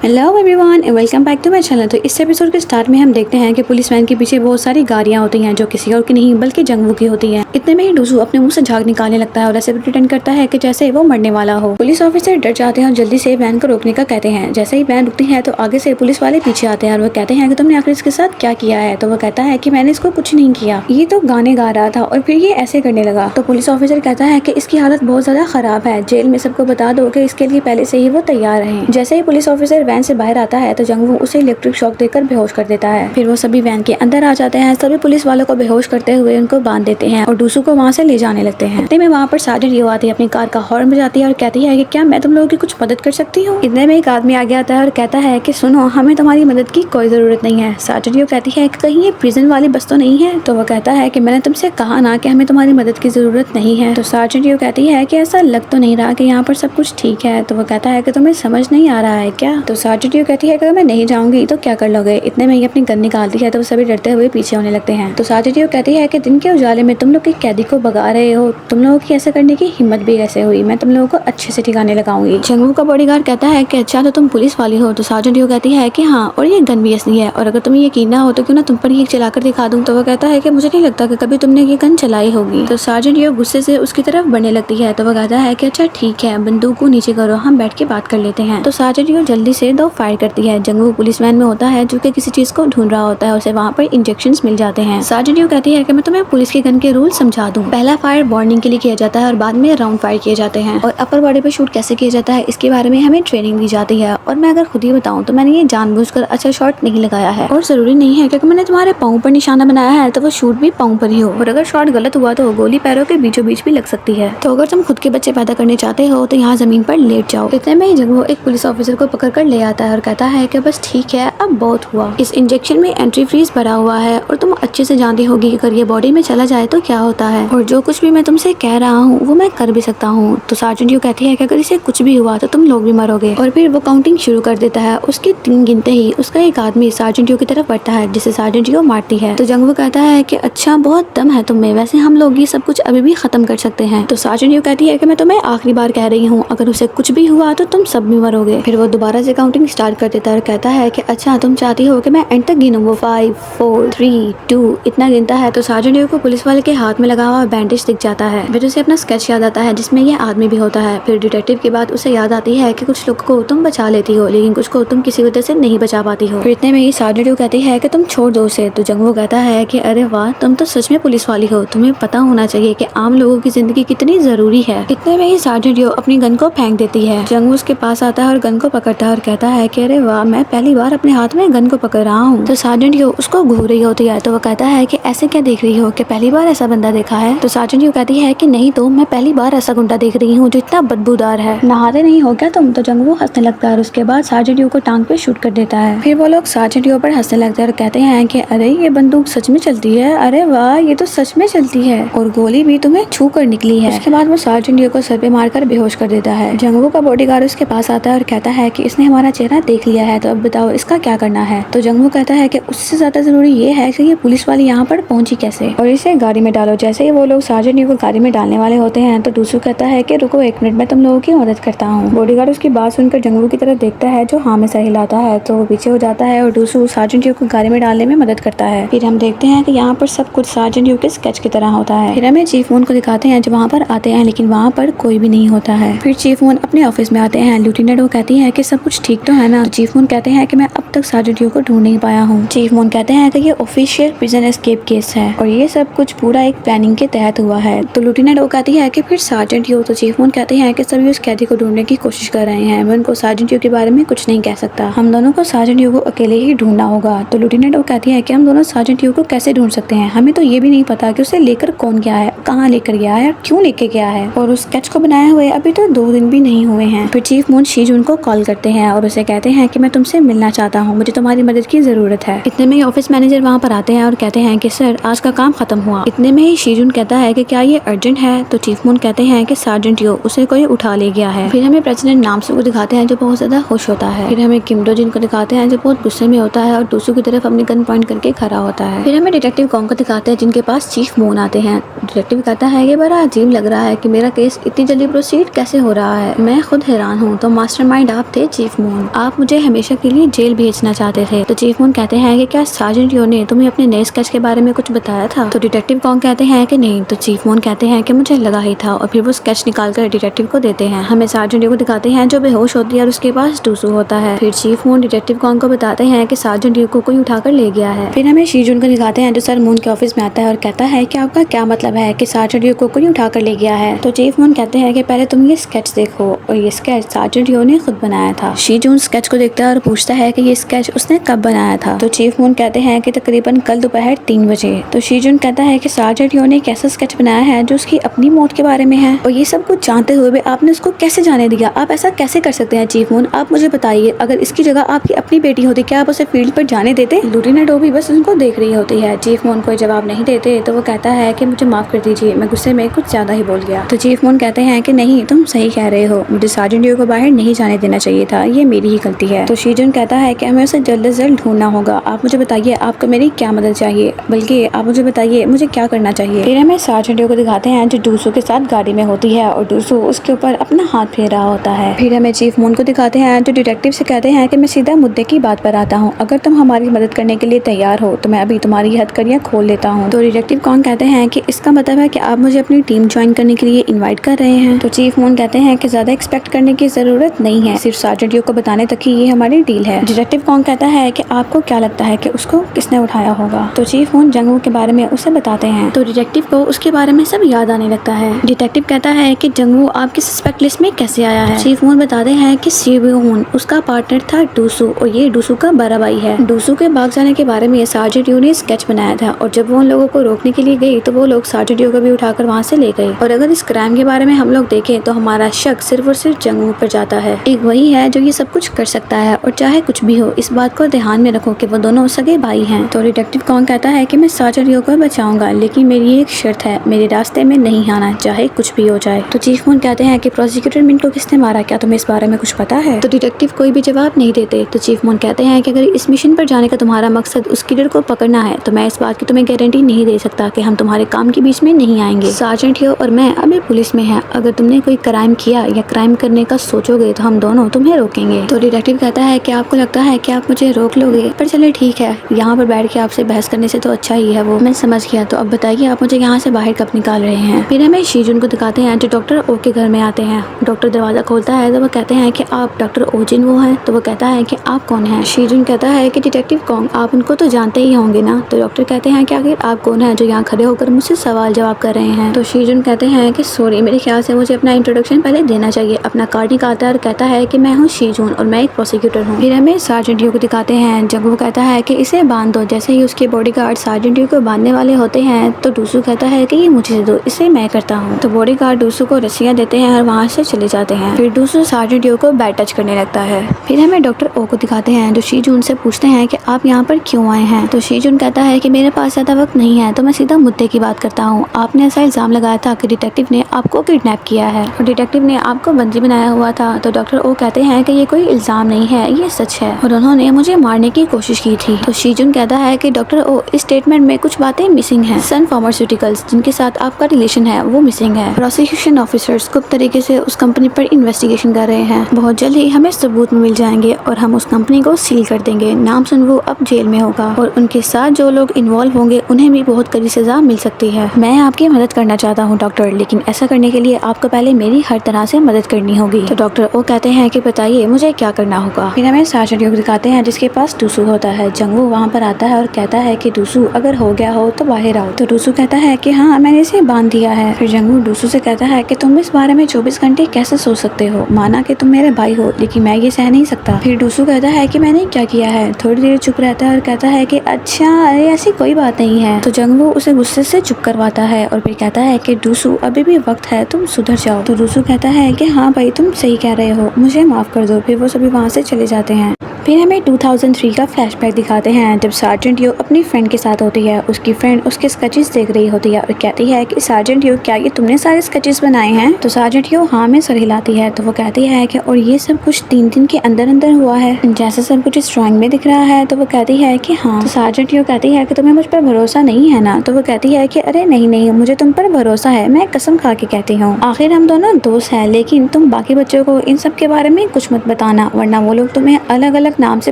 Hello everyone, welcome back to my channel. तो इस episode के स्टार्ट में हम देखते हैं कि पुलिस वैन के पीछे बहुत सारी गाड़ियां होती हैं जो किसी और की नहीं बल्कि जंगवू की होती हैं। इतने में ही डूसू अपने मुंह से झाग निकालने लगता है और ऐसे प्रिटेंड करता है कि जैसे वो मरने वाला हो। पुलिस ऑफिसर डर जाते हैं और जल्दी से वैन को रोकने का कहते हैं। जैसे ही वैन रुकती है तो आगे से पुलिस वाले पीछे आते हैं और वो कहते हैं कि तुमने आखिर इसके साथ क्या किया है। तो वो कहता है कि मैंने इसको कुछ नहीं किया, ये तो गाने गा रहा था और फिर ये ऐसे करने लगा। तो पुलिस ऑफिसर कहता है कि इसकी हालत बहुत ज्यादा खराब है, जेल में सबको बता दो कि इसके लिए पहले से ही वो तैयार है। जैसे ही पुलिस ऑफिसर वैन से बाहर आता है तो जंगवू उसे इलेक्ट्रिक शॉक देकर बेहोश कर देता है। फिर वो सभी वैन के अंदर आ जाते हैं। सभी पुलिस वालों को बेहोश करते हुए उनको बांध देते हैं और डूसू को वहाँ से ले जाने लगते हैं। इतने में वहाँ पर सार्जेंट यो आती है, अपनी कार का हॉर्न बजाती है और कहती है कि क्या मैं तुम लोगों की कुछ मदद कर सकती हूँ। इतने में एक आदमी आगे आता है और कहता है कि सुनो, हमें तुम्हारी मदद की कोई जरूरत नहीं है। सार्जेंट यो कहती है कि कहीं ये प्रिजन वाली बस तो नहीं है। तो वो कहता है कि मैंने तुमसे कहा ना कि हमें तुम्हारी मदद की जरूरत नहीं है। तो सार्जेंट यो कहती है कि ऐसा लग तो नहीं रहा कि यहाँ पर सब कुछ ठीक है। तो वो कहता है कि तुम्हें समझ नहीं आ रहा है क्या। तो सार्जेंट यो कहती है कि मैं नहीं जाऊंगी तो क्या कर लोगे। इतने में ये अपनी गन निकालती है तो वो सभी डरते हुए पीछे होने लगते हैं। तो सार्जेंट यो कहती है कि दिन के उजाले में तुम लोग एक कैदी को भगा रहे हो, तुम लोगों की ऐसा करने की हिम्मत भी कैसे हुई, मैं तुम लोगों को अच्छे से ठिकाने लगाऊंगी। जंगवू का बॉडीगार्ड कहता है कि अच्छा तो तुम पुलिस वाली हो। तो सार्जेंट यो कहती है कि हाँ, और ये गन भी असली है और अगर तुम्हें यकीन ना हो तो क्यों ना तुम पर ही चलाकर दिखा दूं। तो वो कहता है कि मुझे नहीं लगता कि कभी तुमने ये गन चलाई होगी। तो सार्जेंट यो गुस्से से उसकी तरफ बढ़ने लगती है। तो वो कहता है कि अच्छा ठीक है, बंदूक को नीचे करो, हम बैठ के बात कर लेते हैं। तो सार्जेंट यो जल्दी से 2 फायर करती है। जंगवू पुलिस वैन में होता है जो कि किसी चीज को ढूंढ रहा होता है, उसे वहाँ पर इंजेक्शंस मिल जाते हैं। सार्जेंट यो कहती है कि मैं तुम्हें पुलिस के गन के रूल समझा दूं। पहला फायर वार्निंग के लिए किया जाता है और बाद में राउंड फायर किए जाते हैं और अपर बॉडी पे शूट कैसे किया जाता है इसके बारे में हमें ट्रेनिंग दी जाती है। और मैं अगर खुद ही बताऊं तो मैंने ये जानबूझकर अच्छा शॉट नहीं लगाया है और जरूरी नहीं है क्योंकि मैंने तुम्हारे पाँव पर निशाना बनाया है तो वो शूट भी पाँव पर ही हो, और अगर शॉट गलत हुआ तो गोली पैरों के बीचों बीच भी लग सकती है। तो अगर तुम खुद के बच्चे पैदा करने चाहते हो तो यहाँ जमीन पर लेट जाओ। इतने में ही जंगवू एक पुलिस ऑफिसर को पकड़ कर ले आता है और कहता है कि बस ठीक है, अब बहुत हुआ। इस इंजेक्शन में एंट्री फ्रीज भरा हुआ है और तुम अच्छे से जानती होगी कि अगर ये बॉडी में चला जाए तो क्या होता है, और जो कुछ भी मैं तुमसे कह रहा हूँ वो मैं कर भी सकता हूँ। तो सार्जेंट यो कहती है कि अगर इसे कुछ भी हुआ तो तुम लोग भी मरोगे, और फिर वो काउंटिंग शुरू कर देता है। उसके 3 गिनते ही उसका एक आदमी सार्जेंट यो की तरफ बढ़ता है जिसे सार्जेंट यो मारती है। तो जंगवू कहता है कि अच्छा बहुत दम है तुम में, वैसे हम लोग ये सब कुछ अभी भी खत्म कर सकते हैं। तो सार्जेंट यो कहती है कि मैं तुम्हें आखिरी बार कह रही हूँ, अगर उसे कुछ भी हुआ तो तुम सब भी मरोगे। फिर वो दोबारा से काउंटिंग स्टार्ट कर देता है और कहता है कि अच्छा तुम चाहती हो कि मैं एंड तक गिनूं। वो 5 4 3 2 इतना गिनता है। तो सार्जेंट यो को पुलिस वाले के हाथ में लगा हुआ बैंडेज दिख जाता है। फिर उसे अपना स्केच याद आता है जिसमें ये आदमी भी होता है। फिर डिटेक्टिव की बात उसे याद आती है कि कुछ लोग को तुम बचा लेती हो लेकिन कुछ को तुम किसी वजह से नहीं बचा पाती हो। फिर इतने में ही सार्जेंट यो कहती है कि तुम छोड़ दो उसे। तो जंगवू कहता है कि अरे वाह, तुम तो सच में पुलिस वाली हो, तुम्हें पता होना चाहिए कि आम लोगों की जिंदगी कितनी जरूरी है। इतने में ही सार्जेंट यो अपनी गन को फेंक देती है। जंगवू उसके पास आता है और गन को पकड़ता है और कहता है कि अरे वाह, मैं पहली बार अपने हाथ में गन को पकड़ रहा हूँ। तो सार्जेंट यो उसको घूर रही होती है। तो वो कहता है कि ऐसे क्या देख रही हो, कि पहली बार ऐसा बंदा देखा है। तो सार्जेंट यो कहती है कि नहीं, तो मैं पहली बार ऐसा गुंडा देख रही हूँ जो इतना बदबूदार है, नहाते नहीं हो क्या तुम। तो जंगवू हंसने लगता है और उसके बाद सार्जेंट यो को टांग पे शूट कर देता है। फिर वो लोग सार्जेंट यो पर हंसने लगते हैं और कहते हैं कि अरे ये बंदूक सच में चलती है, अरे वाह ये तो सच में चलती है, और गोली भी तुम्हें छू कर निकली है। उसके बाद वो सार्जेंट यो को सर पे मारकर बेहोश कर देता है। जंगवू का बॉडीगार्ड उसके पास आता है और कहता है कि इसने हमारा चेहरा देख लिया है, तो अब बताओ इसका क्या करना है। तो जंगवू कहता है कि उससे ज्यादा जरूरी ये है कि ये पुलिस वाली यहाँ पर पहुंची कैसे, और इसे गाड़ी में डालो। जैसे ही वो लोग सार्जेंट यो को गाड़ी में डालने वाले होते हैं तो डूसू कहता है कि रुको 1 मिनट, मैं तुम लोगों की मदद करता हूँ। बॉडीगार्ड उसकी बात सुनकर जंगवू की तरफ देखता है जो हाँ में सर हिलाता है, तो वो पीछे हो जाता है और डूसू सार्जेंट यो को गाड़ी में डालने में मदद करता है। फिर हम देखते हैं कि यहाँ पर सब कुछ सार्जेंट यो के स्केच की तरह होता है। फिर हमें चीफ मून को दिखाते हैं जो वहाँ पर आते हैं लेकिन वहाँ पर कोई भी नहीं होता है। फिर चीफ मून अपने ऑफिस में आते हैं। लिeutenant वो कहती है कि सब कुछ ठीक तो है ना। चीफ मून कहते हैं कि मैं अब तक सार्जेंट यो को ढूंढ नहीं पाया हूँ। चीफ मून कहते हैं कि ये ऑफिशियल प्रिजन एस्केप केस है और ये सब कुछ पूरा एक प्लानिंग के तहत हुआ है। तो लिeutenant वो कहती है कि फिर सार्जेंट यो। तो चीफ मून कहते हैं कि सभी उस कैदी को ढूंढने की कोशिश कर रहे हैं, मैं उनको सार्जेंट यो के बारे में कुछ नहीं कह सकता, हम दोनों को सार्जेंट यो को अकेले ही ढूंढना होगा। तो लिeutenant वो कहती है कि हम दोनों सार्जेंट यो को कैसे ढूंढ सकते हैं, हमें तो ये भी नहीं पता कि उसे लेकर कौन गया है, कहाँ लेकर गया है और क्यों लेके गया है, और उस स्केच को बनाए हुए अभी तो 2 दिन भी नहीं हुए हैं। फिर चीफ मून शीजुन को कॉल करते हैं और उसे कहते हैं कि मैं तुमसे मिलना चाहता हूँ। हूँ, मुझे तुम्हारी मदद की जरूरत है। इतने में ही ऑफिस मैनेजर वहाँ पर आते हैं और कहते हैं कि सर आज का काम खत्म हुआ। इतने में ही शीजुन कहता है कि क्या ये अर्जेंट है? तो चीफ मून कहते हैं कि सार्जेंट यो, उसे कोई उठा ले गया है। फिर हमें प्रेसिडेंट नामसू को दिखाते हैं जो बहुत ज्यादा खुश होता है। फिर हमें किम डो जिन को दिखाते हैं जो बहुत गुस्से में होता है और डूसू की तरफ अपनी गन पॉइंट करके खड़ा होता है। फिर हमें डिटेक्टिव कॉन्ग को दिखाते हैं जिनके पास चीफ मून आते हैं। डिटेक्टिव कहता है ये बड़ा अजीब लग रहा है कि मेरा केस इतनी जल्दी प्रोसीड कैसे हो रहा है, मैं खुद हैरान हूँ। तो मास्टरमाइंड आप थे चीफ मून, आप मुझे हमेशा के लिए जेल भेजना चाहते थे। तो चीफ मून कहते हैं कि क्या सार्जेंट यो ने तुम्हें अपने नए स्केच के बारे में कुछ बताया था? तो डिटेक्टिव कॉन्ग कहते हैं कि नहीं। तो चीफ मून कहते हैं कि मुझे लगा ही था, और फिर वो स्केच निकाल कर डिटेक्टिव को देते हैं। हमें सार्जेंट यो को दिखाते हैं जो बेहोश होती है और उसके पास डूसू होता है। फिर चीफ मून डिटेक्टिव कॉन्ग को बताते हैं कि सार्जेंट यो को कोई उठाकर ले गया है। फिर हमें शीजुन को दिखाते हैं जो सर मून के ऑफिस में आता है और कहता है कि आपका क्या मतलब है कि सार्जेंट यो को कोई उठाकर ले गया है? तो चीफ मून कहते हैं कि पहले तुम ये स्केच देखो, और ये स्केच सार्जेंट यो ने खुद बनाया था। शीजुन स्केच को देखता है और पूछता है कि ये स्केच उसने कब बनाया था? तो चीफ मून कहते हैं कि तकरीबन कल दोपहर 3 बजे। तो शीजुन कहता है कि सार्जेंट यो ने एक ऐसा स्केच बनाया है जो उसकी अपनी मौत के बारे में है, और ये सब कुछ जानते हुए भी आपने उसको कैसे जाने दिया? आप ऐसा कैसे कर सकते हैं चीफ मून? आप मुझे बताइए, अगर इसकी जगह आपकी अपनी बेटी होती क्या आप उसे फील्ड पर जाने देते? लूटिना डोबी बस उनको देख रही होती है। चीफ मून कोई जवाब नहीं देते तो वो कहता है कि मुझे माफ कर दीजिए, मैं गुस्से में कुछ ज्यादा ही बोल गया। तो चीफ मून कहते हैं कि नहीं, तुम सही कह रहे हो, मुझे सार्जेंट यो को बाहर नहीं जाने देना चाहिए था, ये मेरी ही गलती है। तो शीजुन कहता है कि हमें उसे जल्द से जल्द ढूंढना होगा। आप मुझे बताइए आपको मेरी क्या मदद चाहिए, बल्कि आप मुझे बताइए मुझे क्या करना चाहिए। फिर हमें सार्जेंट यो को दिखाते हैं जो डूसू के साथ गाड़ी में होती है और डूसू उसके ऊपर अपना हाथ फेर रहा होता है। फिर हमें चीफ मून को दिखाते हैं जो डिटेक्टिव से कहते हैं कि मैं सीधा मुद्दे की बात पर आता हूँ, अगर तुम हमारी मदद करने के लिए तैयार हो तो मैं अभी तुम्हारी हथकड़ियाँ खोल लेता हूँ। तो डिटेक्टिव कॉन्ग कहते हैं कि इसका मतलब है कि आप मुझे अपनी टीम ज्वाइन करने के लिए इनवाइट कर रहे हैं। तो चीफ मून कहते हैं कि ज्यादा एक्सपेक्ट करने की जरूरत नहीं है, सिर्फ सार्जेंट यो को बताने तक ही ये हमारी डील है। डिटेक्टिव कॉन्ग कहता है कि आपको क्या लगता है कि उसको किसने उठाया होगा? तो चीफ मून जंगवू के बारे में उसे बताते हैं। तो डिटेक्टिव को उसके बारे में सब याद आने लगता है। डिटेक्टिव कहता है कि जंगवू आपकी सस्पेक्ट लिस्ट में कैसे आया है? चीफ मून बताते हैं कि सीबीहून उसका पार्टनर था डूसू, और ये डूसू का बड़ा भाई है। डूसू के भाग जाने के बारे में सार्जेंट यो ने स्केच बनाया था, और जब वो उन लोगों को रोकने के लिए गई तो वो लोग सार्जेंट यो को भी उठाकर वहाँ से ले गए। और अगर इस क्राइम के बारे में हम लोग देखें तो हमारा शक सिर्फ और सिर्फ जंगवू पर जाता है। एक वही है जो ये सब कुछ कर सकता है, और चाहे कुछ भी हो इस बात को ध्यान में रखो कि वो दोनों सगे भाई हैं। तो डिटेक्टिव कॉन्ग कहता है कि मैं सार्जेंट यो को बचाऊंगा, लेकिन मेरी एक शर्त है, मेरे रास्ते में नहीं आना चाहे कुछ भी हो जाए। तो चीफ मून कहते हैं कि प्रोसिक्यूटर मिंट को किसने मारा, क्या तुम्हें इस बारे में कुछ पता है? तो डिटेक्टिव कोई भी जवाब नहीं देते। तो चीफ मून कहते हैं कि अगर इस मिशन पर जाने का तुम्हारा मकसद उस किलर को पकड़ना है तो मैं इस बात की तुम्हें गारंटी नहीं दे सकता कि हम तुम्हारे काम के बीच में नहीं आएंगे। सार्जेंट यो और मैं अभी पुलिस में हैं, अगर तुमने कोई क्राइम किया या क्राइम करने का सोचोगे तो हम दोनों तुम्हें रोकेंगे। तो डिटेक्टिव कहता है कि आपको लगता है कि आप मुझे रोक लोगे, पर चले ठीक है, यहाँ पर बैठ के आपसे बहस करने से तो अच्छा ही है वो, मैं समझ गया। तो अब बताइए आप मुझे यहाँ से बाहर कब निकाल रहे हैं? फिर हमें शीजुन को दिखाते हैं जो डॉक्टर ओ के घर में आते हैं। डॉक्टर दरवाजा खोलता है तो वो कहते हैं कि आप डॉक्टर ओजिन वो हैं? तो वो कहता है कि आप कौन हैं? शीजुन कहता है कि डिटेक्टिव कॉन्ग, आप उनको तो जानते ही होंगे ना? तो डॉक्टर कहते हैं कि आखिर आप कौन है जो यहाँ खड़े होकर मुझसे सवाल जवाब कर रहे हैं? तो शीजुन कहते हैं कि सॉरी, मेरे ख्याल से मुझे अपना इंट्रोडक्शन पहले देना चाहिए। अपना कार्ड निकालता है और कहता है कि मैं हूँ शीजुन और मैं एक प्रोसिक्यूटर हूँ। फिर हमें सार्जेंट यो को दिखाते हैं जब वो कहता है कि इसे बांध दो। जैसे ही उसके बॉडीगार्ड सार्जेंट यो को बांधने वाले होते हैं तो डूसू कहता है कि ये मुझे दो, इसे मैं करता हूँ। तो बॉडीगार्ड डूसू को रस्सियाँ देते हैं और वहाँ से चले जाते हैं। फिर डूसू सार्जेंट यो को बैड टच करने लगता है। फिर हमें डॉक्टर ओ को दिखाते हैं जो शीजुन से पूछते हैं कि आप यहाँ पर क्यों आए हैं? तो शीजुन कहता है कि मेरे पास ज्यादा वक्त नहीं है, तो मैं सीधा मुद्दे की बात करता हूँ। आपने ऐसा इल्जाम लगाया था कि डिटेक्टिव ने आपको किडनैप किया है और डिटेक्टिव ने आपको बंदी बनाया हुआ था। तो डॉक्टर ओ कहते हैं कि ये कोई इल्जाम नहीं है, ये सच है और उन्होंने मुझे मारने की कोशिश की थी। तो शीजुन कहता है कि डॉक्टर ओ, इस स्टेटमेंट में कुछ बातें मिसिंग हैं। सन फार्मास्यूटिकल्स जिनके साथ आपका रिलेशन है वो मिसिंग है। प्रोसिक्यूशन ऑफिसर्स गुप्त तरीके से उस कंपनी पर इन्वेस्टिगेशन कर रहे हैं। बहुत जल्द ही हमें सबूत मिल जाएंगे और हम उस कंपनी को सील कर देंगे। नाम सुन वो अब जेल में होगा और उनके साथ जो लोग इन्वॉल्व होंगे उन्हें भी बहुत कड़ी सजा मिल सकती है। मैं आपकी मदद करना चाहता हूँ डॉक्टर, लेकिन ऐसा करने के लिए आपको पहले मेरी हर तरह से मदद करनी होगी। तो डॉक्टर ओ कहते हैं कि बताइए मुझे क्या करना होगा। फिर हमें सार्जेंट यो दिखाते हैं जिसके पास डूसू होता है। जंगवू वहाँ पर आता है और कहता है कि डूसू अगर हो गया हो तो बाहर आओ। तो डूसू कहता है कि हाँ, मैंने इसे बांध दिया है। फिर जंगवू डूसू से कहता है कि तुम इस बारे में 24 घंटे कैसे सोच सकते हो? माना कि तुम मेरे भाई हो, लेकिन मैं ये सह नहीं सकता। फिर डूसू कहता है कि मैंने क्या किया है। थोड़ी देर चुप रहता है और कहता है कि अच्छा, अरे ऐसी कोई बात नहीं है। तो जंगवू उसे गुस्से से चुप करवाता है और फिर कहता है कि डूसू अभी भी वक्त है, तुम सुधर जाओ। तो डूसू कहता है कि हाँ भाई, तुम सही कह रहे हो, मुझे माफ कर दो। फिर वो सभी वहाँ से चले जाते हैं। फिर हमें 2003 का फ्लैशबैक दिखाते हैं जब सार्जेंट यो अपनी फ्रेंड के साथ होती है। उसकी फ्रेंड उसके स्केचेस देख रही होती है और कहती है कि सार्जेंट यो, क्या ये तुमने सारे स्केचेस बनाए हैं? तो सार्जेंट यो हाँ में सर हिलाती है। तो वो कहती है कि और ये सब कुछ 3 दिन के अंदर अंदर हुआ है, जैसे सब कुछ इस ड्राइंग में दिख रहा है। तो वो कहती है कि हाँ। तो सार्जेंट यो कहती है कि तुम्हें मुझ पर भरोसा नहीं है ना? तो वो कहती है कि अरे नहीं नहीं, मुझे तुम पर भरोसा है, मैं कसम खा के कहती हूँ। आखिर हम दोनों दोस्त हैं, लेकिन तुम बाकी बच्चों को इन सब के बारे में कुछ मत बताना, वरना वो लोग तुम्हें अलग अलग नाम से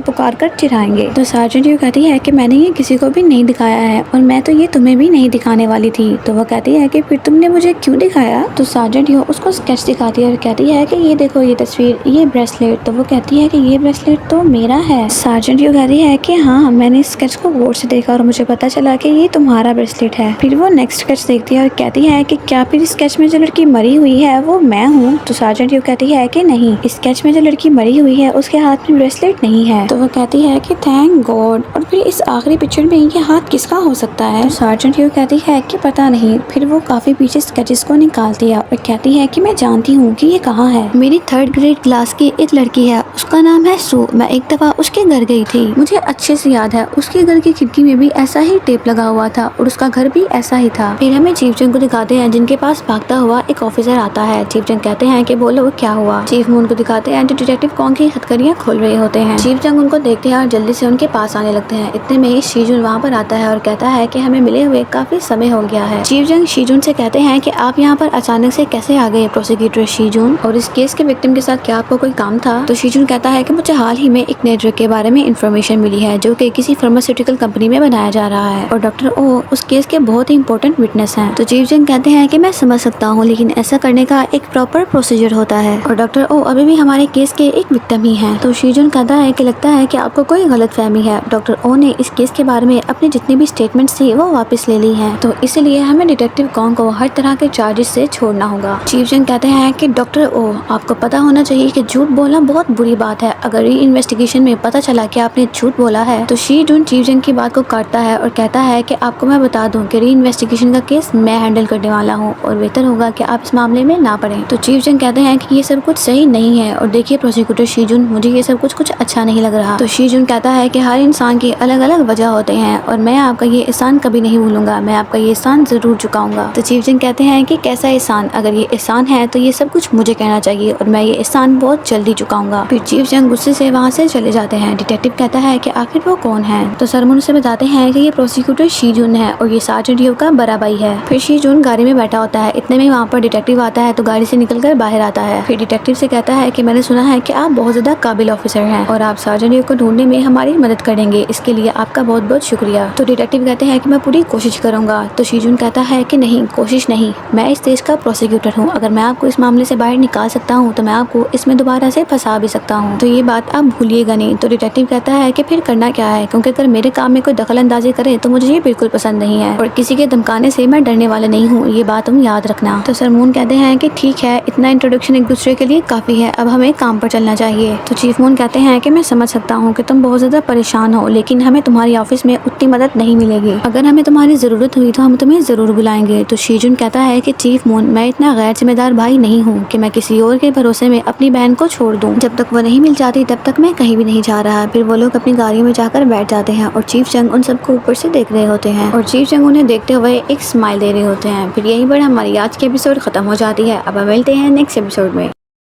पुकार कर चिढ़ाएंगे। तो सार्जेंट यो कहती है कि मैंने ये किसी को भी नहीं दिखाया है और मैं तो ये तुम्हें भी नहीं दिखाने वाली थी। तो वो कहती है कि फिर तुमने मुझे क्यों दिखाया? तो सार्जेंट यो उसको स्केच दिखाती है और कहती है कि ये देखो ये तस्वीर, ये ब्रेसलेट। तो वो कहती है कि ये ब्रेसलेट तो मेरा है। सार्जेंट यो कहती है कि हाँ, मैंने इस स्केच को गौर से देखा और मुझे पता चला कि ये तुम्हारा ब्रेसलेट है। फिर वो नेक्स्ट स्केच देखती है और कहती है कि क्या फिर स्केच में जो लड़की मरी हुई है वो मैं हूँ? तो सार्जेंट यो कहती है कि नहीं, इस स्केच में जो लड़की मरी हुई है उसके हाथ में ब्रेसलेट नहीं है। तो वो कहती है कि थैंक गॉड। और फिर इस आखिरी पिक्चर में ये हाथ किसका हो सकता है? तो सार्जेंट यो कहती है कि पता नहीं। फिर वो काफी पीछे स्केचेस को निकालती है और कहती है कि मैं जानती हूँ कि ये कहाँ है। मेरी 3rd ग्रेड क्लास की एक लड़की है, उसका नाम है सू। मैं एक दफा उसके घर गई थी, मुझे अच्छे से याद है उसके घर की खिड़की में भी ऐसा ही टेप लगा हुआ था और उसका घर भी ऐसा ही था। फिर हमें चीफ जंग को दिखाते हैं जिनके पास भागता हुआ एक ऑफिसर आता है। चीफ जंग कहते हैं कि बोलो क्या हुआ? चीफ मून को दिखाते हैं जो डिटेक्टिव कॉन्ग की हथकड़ियाँ खोल रहे होते हैं। चीफ जंग उनको देखते हैं और जल्दी से उनके पास आने लगते हैं। इतने में ही शीजुन वहाँ पर आता है और कहता है कि हमें मिले हुए काफी समय हो गया है। चीफ जंग शीजुन से कहते हैं कि आप यहाँ पर अचानक से कैसे आ गए प्रोसिक्यूटर शीजुन, और इस केस के विक्टिम के साथ क्या आपको कोई काम था? तो शीजुन कहता है कि मुझे हाल ही में एक नए ड्रग के बारे में इंफॉर्मेशन मिली है जो कि किसी फार्मास्यूटिकल कंपनी में बनाया जा रहा है और डॉक्टर ओ उस केस के बहुत ही इंपॉर्टेंट विटनेस हैं। तो चीफ जंग कहते हैं कि मैं समझ सकता हूँ, लेकिन ऐसा करने का एक प्रॉपर प्रोसीजर होता है और डॉक्टर ओ अभी भी हमारे केस के एक विक्टिम ही है। तो शीजुन कहता है कि लगता है कि आपको कोई गलतफहमी है, डॉक्टर ओ ने इस केस के बारे में अपनी जितनी भी स्टेटमेंट्स थी वो वापस ले ली हैं, तो इसलिए हमें डिटेक्टिव कॉन्ग को हर तरह के चार्जेस से छोड़ना होगा। चीफ जंग कहते हैं कि डॉक्टर ओ आपको पता होना चाहिए कि झूठ बोलना बहुत बुरी बात है। अगर री इन्वेस्टिगेशन में पता चला कि आपने झूठ बोला है तो शीजुन चीफ जंग की बात को काटता है और कहता है कि आपको मैं बता दूं कि री इन्वेस्टिगेशन का केस मैं हैंडल करने वाला हूँ और बेहतर होगा कि आप इस मामले में ना पड़े। तो चीफ जंग कहते हैं कि ये सब कुछ सही नहीं है और देखिए प्रोसिक्यूटर शीजुन, मुझे ये सब कुछ अच्छा नहीं लग रहा। तो शीजुन कहता है कि हर इंसान की अलग अलग वजह होते हैं और मैं आपका ये एहसान कभी नहीं भूलूंगा, मैं आपका ये एहसान जरूर चुकाऊंगा। तो चीफ जंग कहते हैं कि कैसा एहसान? अगर ये एहसान है तो ये सब कुछ मुझे कहना चाहिए और मैं ये एहसान बहुत जल्दी चुकाऊंगा। फिर चीफ जंग गुस्से से वहाँ से चले जाते हैं। डिटेक्टिव कहता है कि आखिर वो कौन है? तो सरमुन से बताते हैं कि ये प्रोसिक्यूटर शीजुन है और ये सार्जेंट यो का बड़ा भाई है। फिर शीजुन गाड़ी में बैठा होता है। इतने में वहाँ पर डिटेक्टिव आता है तो गाड़ी से निकलकर बाहर आता है। फिर डिटेक्टिव से कहता है कि मैंने सुना है कि आप बहुत ज्यादा काबिल ऑफिसर हैं और आप सार्जेंट यो को ढूंढने में हमारी मदद करेंगे, इसके लिए आपका बहुत बहुत शुक्रिया। तो डिटेक्टिव कहते हैं कि मैं पूरी कोशिश करूंगा। तो शीजुन कहता है कि नहीं, कोशिश नहीं, मैं इस देश का प्रोसिक्यूटर हूँ, अगर मैं आपको इस मामले से बाहर निकाल सकता हूँ तो मैं आपको इसमें दोबारा से फंसा भी सकता हूँ, तो ये बात आप भूलिएगा नहीं। तो डिटेक्टिव कहता है कि फिर करना क्या है, क्योंकि अगर मेरे काम में कोई दखल अंदाजी करे तो मुझे ये बिल्कुल पसंद नहीं है और किसी के धमकाने से मैं डरने वाला नहीं हूँ, ये बात तुम याद रखना। तो सरमून कहते हैं कि ठीक है, इतना इंट्रोडक्शन एक दूसरे के लिए काफी है, अब हमें काम पर चलना चाहिए। तो चीफ मून कहते हैं कि मैं समझ सकता हूँ कि तुम बहुत ज्यादा परेशान हो, लेकिन हमें तुम्हारी ऑफिस में उतनी मदद नहीं मिलेगी, अगर हमें तुम्हारी जरूरत हुई तो हम तुम्हें जरूर बुलाएंगे। तो शीजुन कहता है कि चीफ मून, मैं इतना गैर जिम्मेदार भाई नहीं हूँ कि मैं किसी और के भरोसे में अपनी बहन को छोड़ दूँ, जब तक वो नहीं मिल जाती तब तक मैं कहीं भी नहीं जा रहा। फिर वो लोग अपनी गाड़ियों में जाकर बैठ जाते हैं और चीफ जंग उन सबको ऊपर से देख रहे होते हैं और चीफ जंग उन्हें देखते हुए एक स्माइल दे रहे होते हैं। फिर यहीं पर हमारी आज की एपिसोड खत्म हो जाती है। अब हम मिलते हैं नेक्स्ट एपिसोड में।